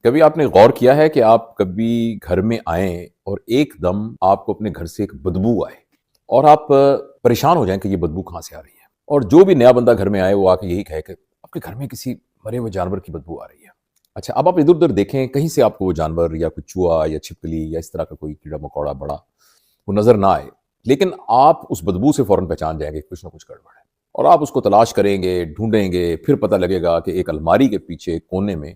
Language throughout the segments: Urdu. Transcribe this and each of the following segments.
کبھی آپ نے غور کیا ہے کہ آپ کبھی گھر میں آئیں اور ایک دم آپ کو اپنے گھر سے ایک بدبو آئے اور آپ پریشان ہو جائیں کہ یہ بدبو کہاں سے آ رہی ہے، اور جو بھی نیا بندہ گھر میں آئے وہ آ کے یہی کہے کہ آپ کے گھر میں کسی مرے ہوئے جانور کی بدبو آ رہی ہے۔ اچھا، اب آپ ادھر ادھر دیکھیں، کہیں سے آپ کو وہ جانور یا کوئی چوہا یا چھپکلی یا اس طرح کا کوئی کیڑا مکوڑا بڑا وہ نظر نہ آئے، لیکن آپ اس بدبو سے فوراً پہچان جائیں گے کہ کچھ نہ کچھ گڑبڑ ہے، اور آپ اس کو تلاش کریں گے، ڈھونڈیں گے، پھر پتہ لگے گا کہ ایک الماری کے پیچھے کونے میں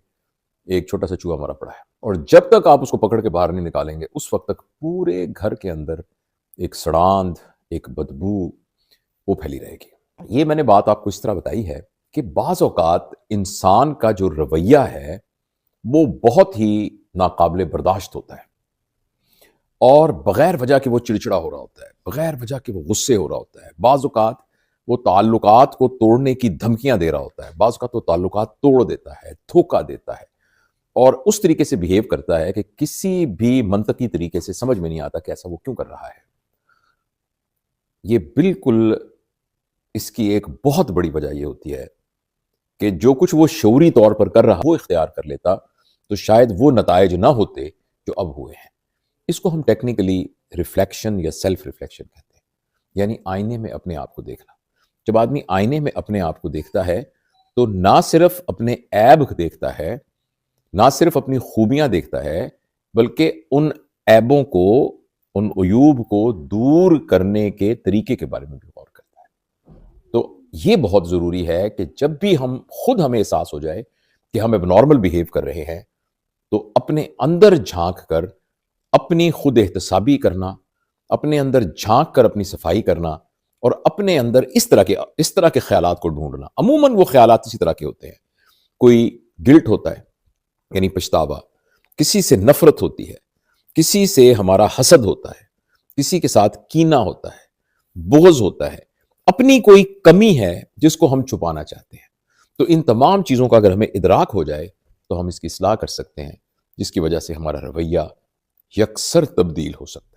ایک چھوٹا سا چوہا مرا پڑا ہے، اور جب تک آپ اس کو پکڑ کے باہر نہیں نکالیں گے اس وقت تک پورے گھر کے اندر ایک سڑاند، ایک بدبو وہ پھیلی رہے گی۔ یہ میں نے بات آپ کو اس طرح بتائی ہے کہ بعض اوقات انسان کا جو رویہ ہے وہ بہت ہی ناقابل برداشت ہوتا ہے، اور بغیر وجہ کے وہ چڑچڑا ہو رہا ہوتا ہے، بغیر وجہ کے وہ غصے ہو رہا ہوتا ہے، بعض اوقات وہ تعلقات کو توڑنے کی دھمکیاں دے رہا ہوتا ہے، بعض اوقات وہ تعلقات توڑ دیتا ہے، دھوکہ دیتا ہے، اور اس طریقے سے بہیو کرتا ہے کہ کسی بھی منطقی طریقے سے سمجھ میں نہیں آتا کہ ایسا وہ کیوں کر رہا ہے۔ یہ بالکل اس کی ایک بہت بڑی وجہ یہ ہوتی ہے کہ جو کچھ وہ شعوری طور پر کر رہا وہ اختیار کر لیتا تو شاید وہ نتائج نہ ہوتے جو اب ہوئے ہیں۔ اس کو ہم ٹیکنیکلی ریفلیکشن یا سیلف ریفلیکشن کہتے ہیں، یعنی آئینے میں اپنے آپ کو دیکھنا۔ جب آدمی آئینے میں اپنے آپ کو دیکھتا ہے تو نہ صرف اپنے عیب دیکھتا ہے، نہ صرف اپنی خوبیاں دیکھتا ہے، بلکہ ان عیبوں کو، ان عیوب کو دور کرنے کے طریقے کے بارے میں بھی غور کرتا ہے۔ تو یہ بہت ضروری ہے کہ جب بھی ہمیں احساس ہو جائے کہ ہم اب نارمل بیہیو کر رہے ہیں تو اپنے اندر جھانک کر اپنی خود احتسابی کرنا، اپنے اندر جھانک کر اپنی صفائی کرنا، اور اپنے اندر اس طرح کے خیالات کو ڈھونڈنا۔ عموماً وہ خیالات اسی طرح کے ہوتے ہیں۔ کوئی گلٹ ہوتا ہے، یعنی پچھتاوا، کسی سے نفرت ہوتی ہے، کسی سے ہمارا حسد ہوتا ہے، کسی کے ساتھ کینہ ہوتا ہے، بغض ہوتا ہے، اپنی کوئی کمی ہے جس کو ہم چھپانا چاہتے ہیں۔ تو ان تمام چیزوں کا اگر ہمیں ادراک ہو جائے تو ہم اس کی اصلاح کر سکتے ہیں، جس کی وجہ سے ہمارا رویہ یکسر تبدیل ہو سکتا ہے۔